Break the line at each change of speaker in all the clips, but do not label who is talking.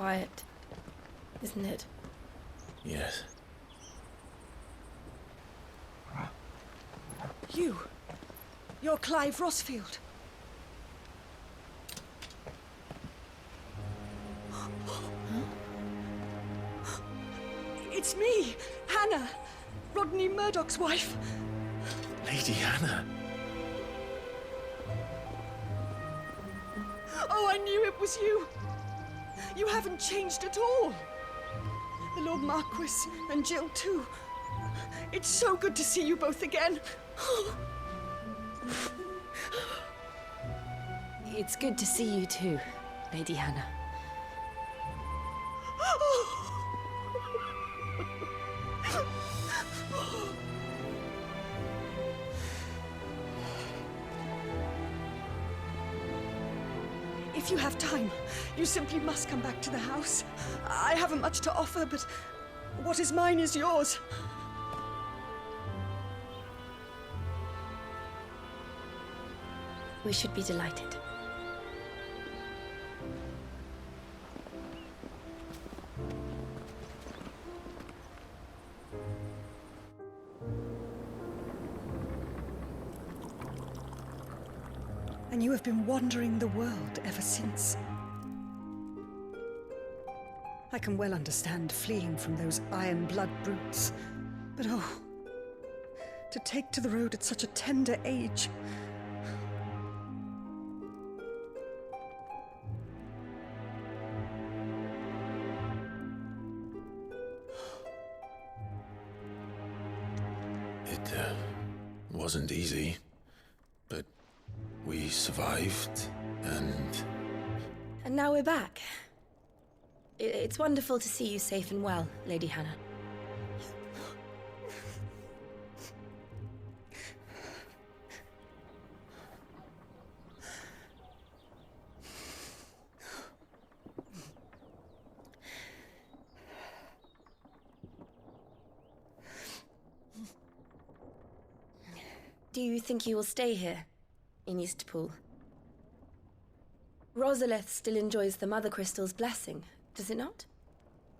quiet, isn't it?
Yes.
You're Clive Rossfield. It's me, Hannah, Rodney Murdoch's wife.
Lady Hannah.
Oh, I knew it was you. You haven't changed at all. The Lord Marquis and Jill too. It's so good to see you both again.
It's good to see you too, Lady Hannah.
If you have time, you simply must come back to the house. I haven't much to offer, but what is mine is yours.
We should be delighted.
And you have been wandering the world ever since. I can well understand fleeing from those iron blood brutes, but oh, to take to the road at such a tender age.
It wasn't easy, but we survived, and...
And now we're back. It's wonderful to see you safe and well, Lady Hannah. Do you think you will stay here, in Eastpool? Rosalith still enjoys the Mother Crystal's blessing, does it not?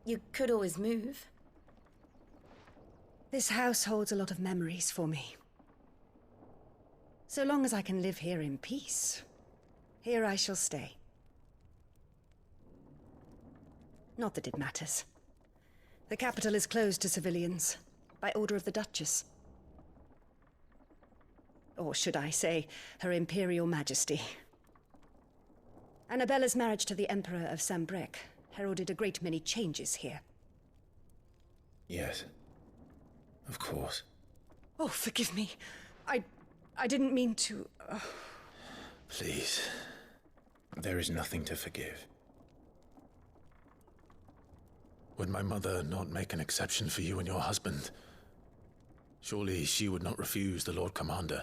You could always move.
This house holds a lot of memories for me. So long as I can live here in peace, here I shall stay. Not that it matters. The capital is closed to civilians, by order of the Duchess. Or should I say, Her Imperial Majesty. Annabella's marriage to the Emperor of Sambrec heralded a great many changes here.
Yes. Of course.
Oh, forgive me. I didn't mean to...
Please. There is nothing to forgive. Would my mother not make an exception for you and your husband? Surely she would not refuse the Lord Commander.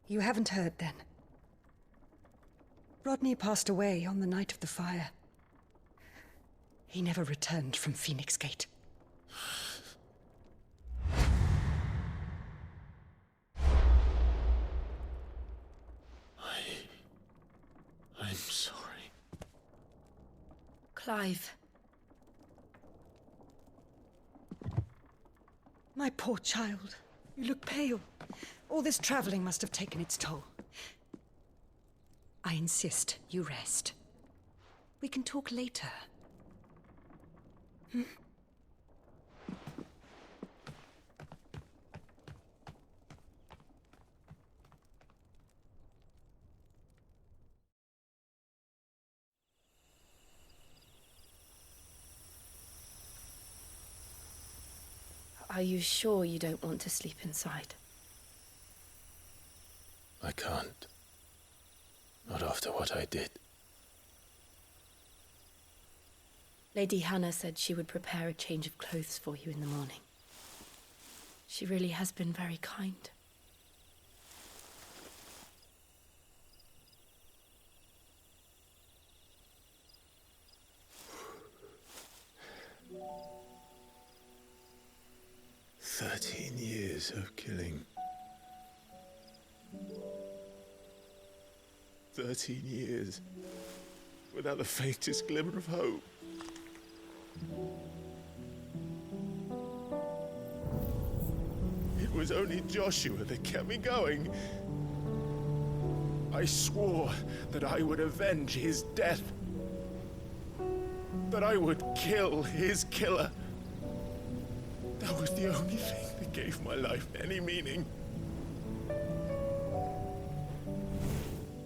You haven't heard, then. Rodney passed away on the night of the fire. He never returned from Phoenix Gate.
I'm sorry.
Clive.
My poor child. You look pale. All this traveling must have taken its toll. I insist you rest. We can talk later.
Are you sure you don't want to sleep inside?
I can't. Not after what I did.
Lady Hannah said she would prepare a change of clothes for you in the morning. She really has been very kind.
– 13 years of killing. 13 years, without the faintest glimmer of hope. It was only Joshua that kept me going. I swore that I would avenge his death. That I would kill his killer. That was the only thing that gave my life any meaning.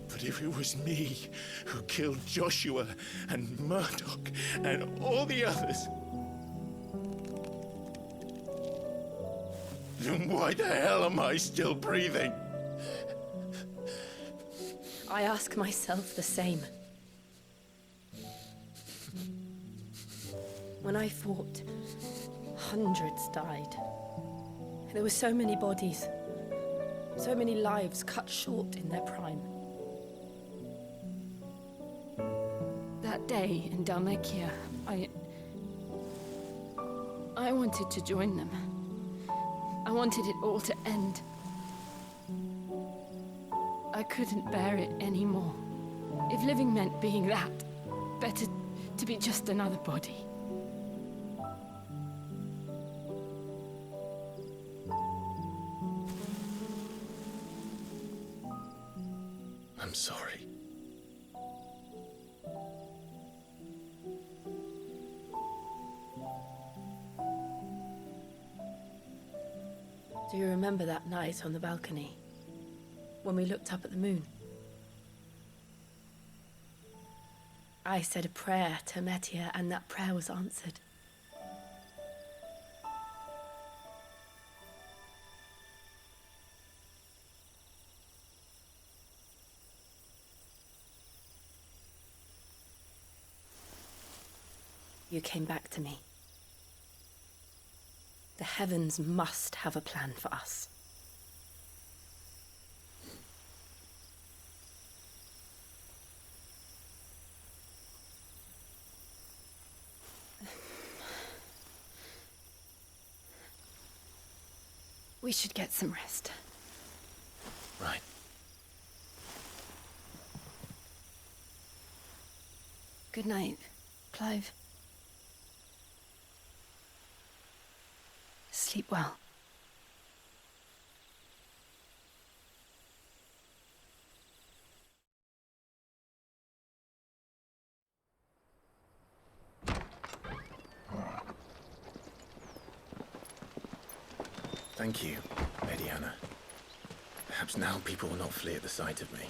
But if it was me who killed Joshua and Murdoch and all the others, then why the hell am I still breathing?
I ask myself the same. When I fought, hundreds died. There were so many bodies, so many lives cut short in their prime. That day in Dalmekia, I wanted to join them. I wanted it all to end. I couldn't bear it anymore. If living meant being that, better to be just another body.
I'm sorry.
Do you remember that night on the balcony, when we looked up at the moon? I said a prayer to Metia, and that prayer was answered. You came back to me. The heavens must have a plan for us. We should get some rest.
Right.
Good night, Clive. Sleep well.
Thank you, Lady Hannah. Perhaps now people will not flee at the sight of me.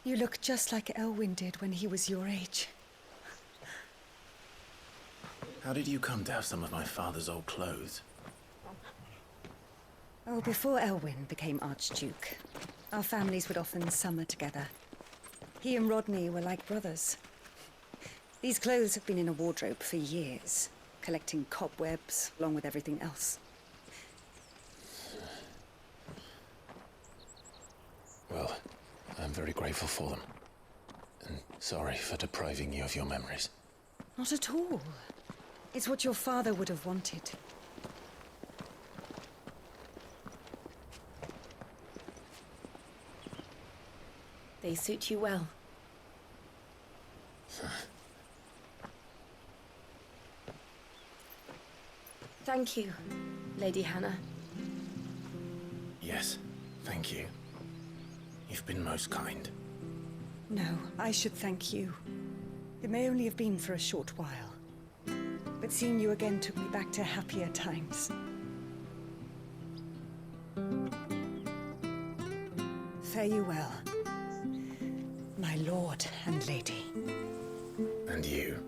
You look just like Elwyn did when he was your age.
How did you come to have some of my father's old clothes?
Oh, before Elwyn became Archduke, our families would often summer together. He and Rodney were like brothers. These clothes have been in a wardrobe for years, collecting cobwebs along with everything else.
Well, I'm very grateful for them. And sorry for depriving you of your memories.
Not at all. It's what your father would have wanted.
They suit you well. Thank you, Lady Hannah.
Yes, thank you. You've been most kind.
No, I should thank you. It may only have been for a short while. But seeing you again took me back to happier times. Fare you well, my lord and lady.
And you,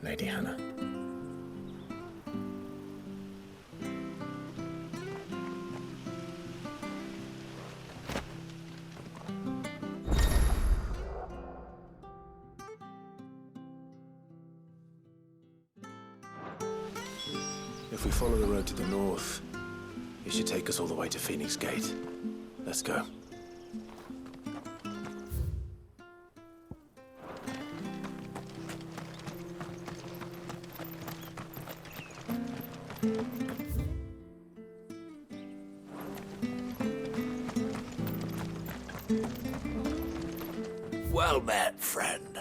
Lady Hannah. If we follow the road to the north, it should take us all the way to Phoenix Gate. Let's go.
Well met, friend.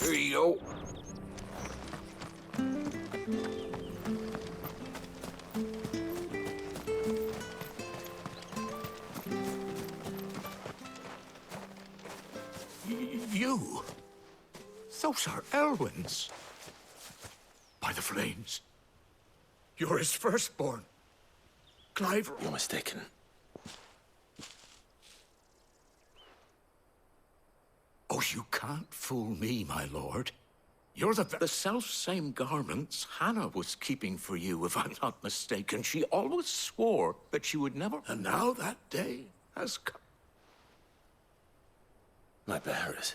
Here you go. You? Those are Elwyn's. By the flames. You're his firstborn. Clive...
You're mistaken.
Oh, you can't fool me, my lord. You're the self-same garments Hannah was keeping for you, if I'm not mistaken. She always swore that she would never... And now that day has come.
My bearers.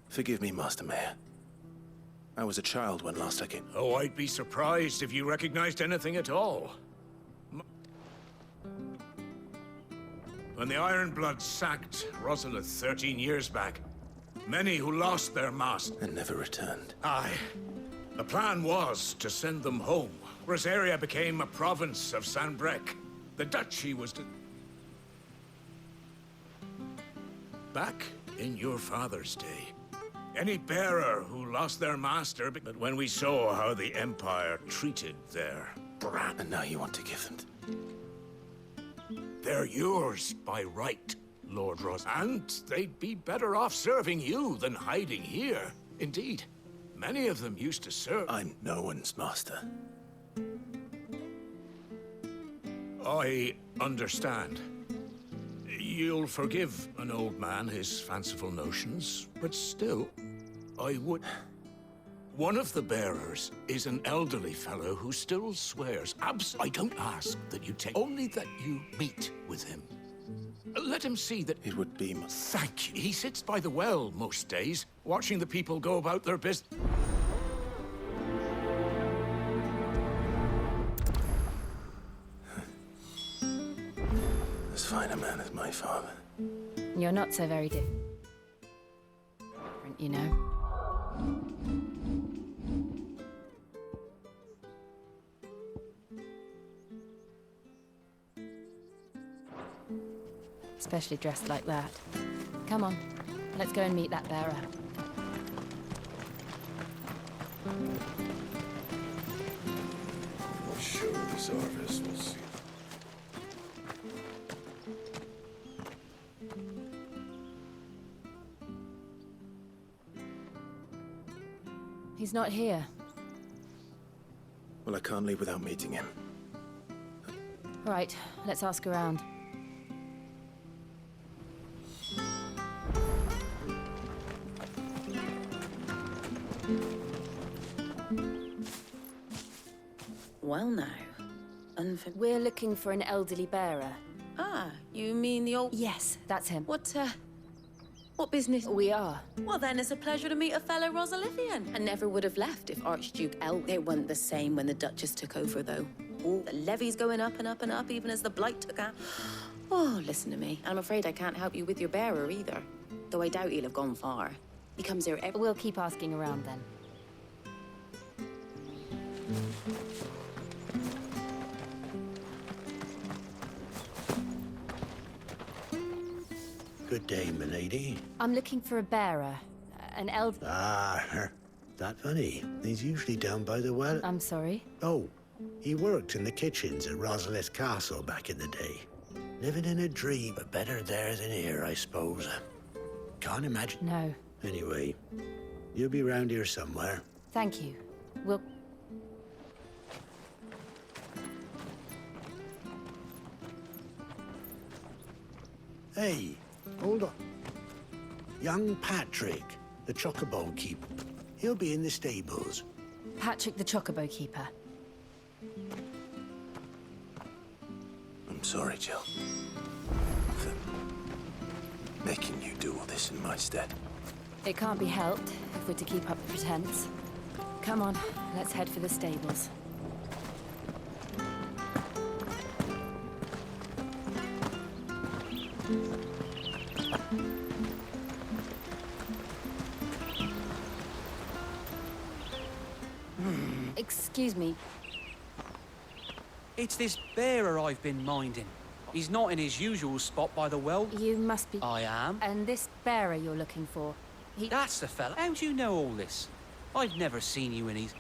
Forgive me, Master Mayor. I was a child when last I came.
Oh, I'd be surprised if you recognized anything at all. When the Ironbloods sacked Rosalith 13 years back, many who lost their master...
And never returned.
Aye. The plan was to send them home. Rosaria became a province of Sanbreque. The duchy was to... Back in your father's day, any bearer who lost their master... But when we saw how the Empire treated their brat...
And now you want to give them...
They're yours by right, Lord Ross. And they'd be better off serving you than hiding here. Indeed, many of them used to serve...
I'm no one's master.
I understand. You'll forgive an old man his fanciful notions, but still, I would... One of the bearers is an elderly fellow who still swears I don't ask that you take, only that you meet with him. Let him see that...
It would be...
Thank you. He sits by the well most days, watching the people go about their business.
As fine a man as my father.
You're not so very different, you know. Especially dressed like that. Come on, let's go and meet that bearer.
I'm sure the Zarvis will see.
He's not here.
Well, I can't leave without meeting him.
Right, let's ask around.
Well now,
We're looking for an elderly bearer.
Ah, you mean the old...
Yes, that's him.
What business?
We are.
Well then, it's a pleasure to meet a fellow Rosalifian. I never would have left if Archduke El... It wasn't the same when the Duchess took over, though. Oh, the levy's going up and up and up, even as the Blight took out. Oh, listen to me. I'm afraid I can't help you with your bearer, either. Though I doubt he'll have gone far. He comes here every...
We'll keep asking around, then.
Good day, milady.
I'm looking for a bearer. An
Ah, that funny. He's usually down by the well.
I'm sorry?
Oh, he worked in the kitchens at Rosalith Castle back in the day. Living in a dream, but better there than here, I suppose. Can't imagine.
No.
Anyway, you'll be round here somewhere.
Thank you. We'll...
Hey, hold on. Young Patrick, the chocobo keeper. He'll be in the stables.
Patrick the Chocobo Keeper.
I'm sorry, Jill.
making you do all this in my stead.
It can't be helped if we're to keep up the pretense. Come on, let's head for the stables. Excuse me.
It's this bearer I've been minding. He's not in his usual spot by the well.
You must be...
I am.
And this bearer you're looking for, he...
That's the fella. How do you know all this? I've never seen you in his...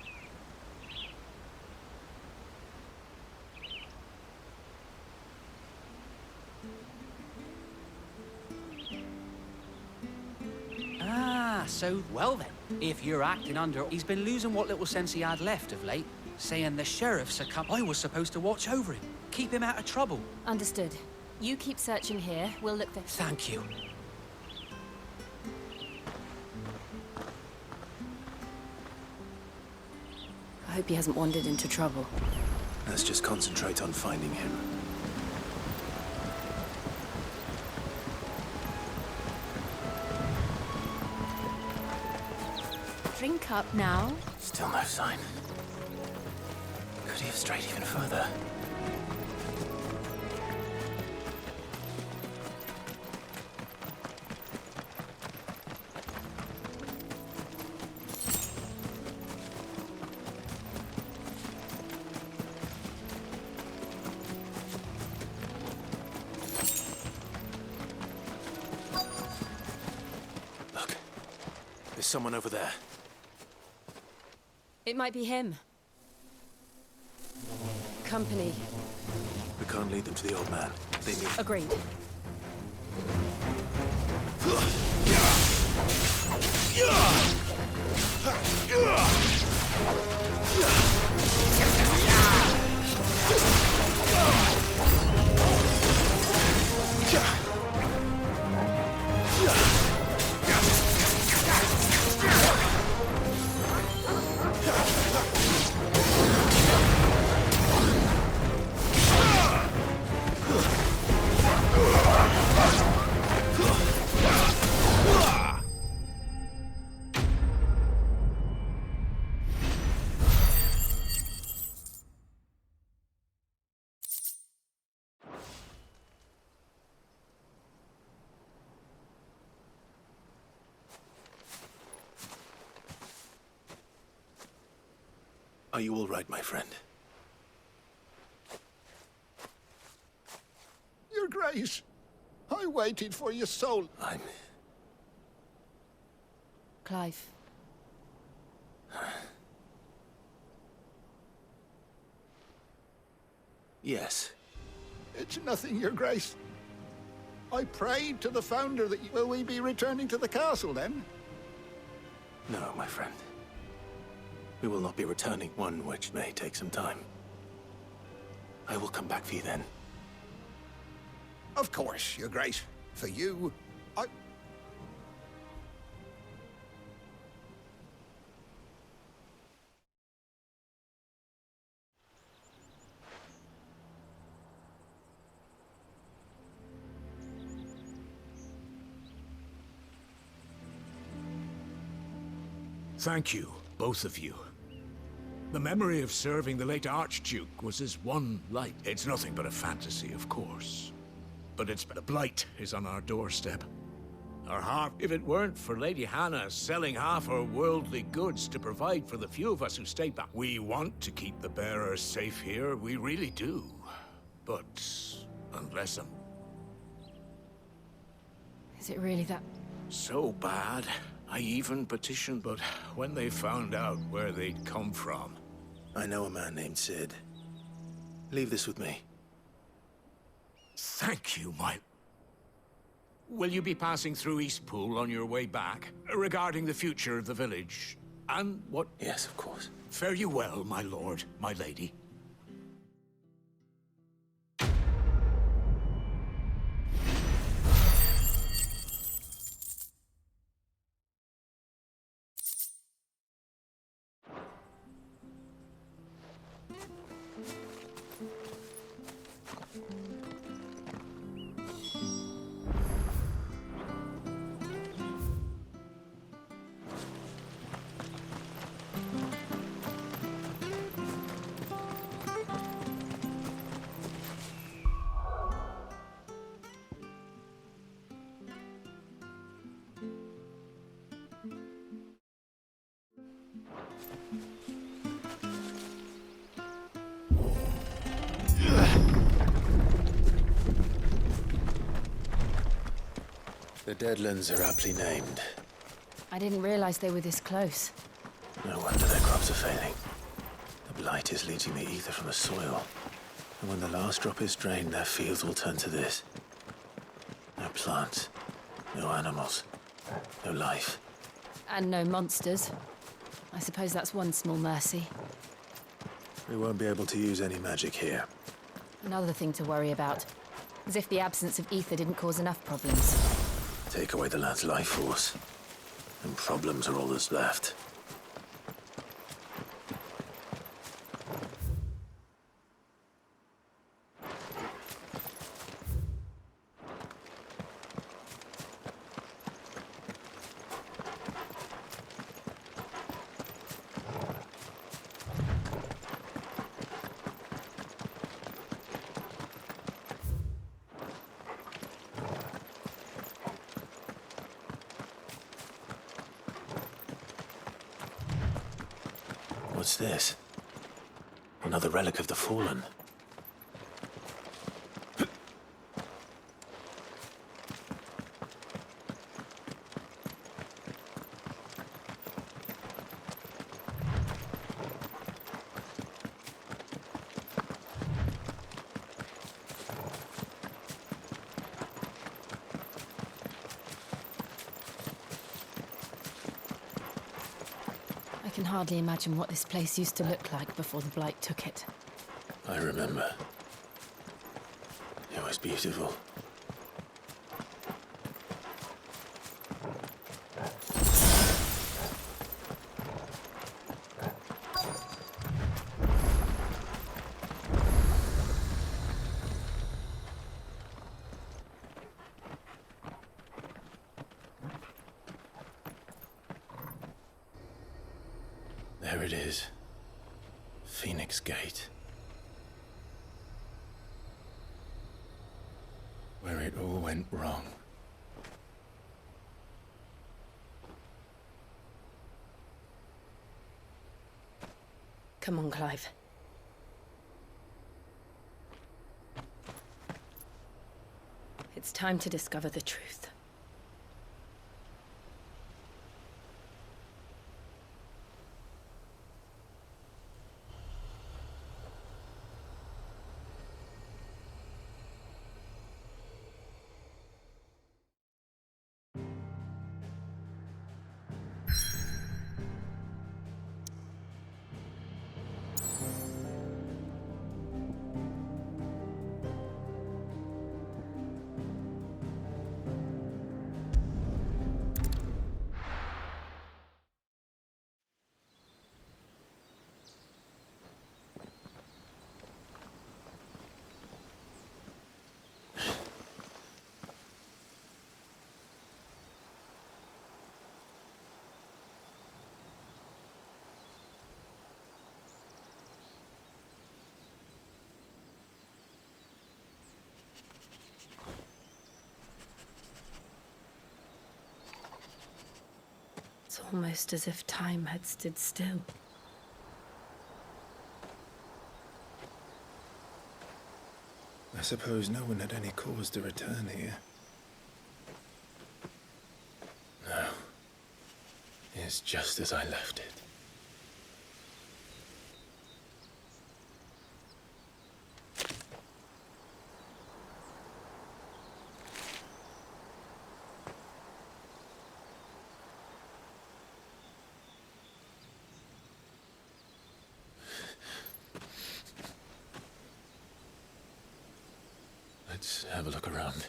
Ah, so, well then. If you're acting under... He's been losing what little sense he had left of late. Saying the sheriff's a come. I was supposed to watch over him. Keep him out of trouble.
Understood. You keep searching here. We'll look for...
Thank you.
I hope he hasn't wandered into trouble.
Let's just concentrate on finding him.
Drink up now.
Still no sign. Could he have strayed even further? Look, there's someone over there.
It might be him. Company.
We can't lead them to the old man. They need...
Agreed.
Are you all right, my friend?
Your Grace, I waited for your soul.
I'm...
Clive.
Yes.
It's nothing, Your Grace. I prayed to the Founder that will we be returning to the castle then?
No, my friend. We will not be returning, one which may take some time. I will come back for you then.
Of course, Your Grace. For you, I...
Thank you, both of you. The memory of serving the late Archduke was as one light. It's nothing but a fantasy, of course. But the blight is on our doorstep. Our heart, if it weren't for Lady Hannah selling half her worldly goods to provide for the few of us who stay back. We want to keep the bearers safe here, we really do. But unless I'm...
Is it really that...
so bad, I even petitioned, but when they found out where they'd come from...
I know a man named Sid. Leave this with me.
Thank you, my... Will you be passing through Eastpool on your way back? Regarding the future of the village? And what...
Yes, of course.
Fare you well, my lord, my lady.
The Deadlands are aptly named.
I didn't realize they were this close.
No wonder their crops are failing. The blight is leaching the ether from the soil. And when the last drop is drained, their fields will turn to this. No plants, no animals, no life.
And no monsters. I suppose that's one small mercy.
We won't be able to use any magic here.
Another thing to worry about. As if the absence of ether didn't cause enough problems.
Take away the lad's life force, and problems are all that's left. What's this? Another relic of the Fallen.
I can hardly imagine what this place used to look like before the Blight took it.
I remember. It was beautiful. There it is. Phoenix Gate. Where it all went wrong.
Come on, Clive. It's time to discover the truth. It's almost as if time had stood still.
I suppose no one had any cause to return here. No. It's just as I left it. Let's have a look around.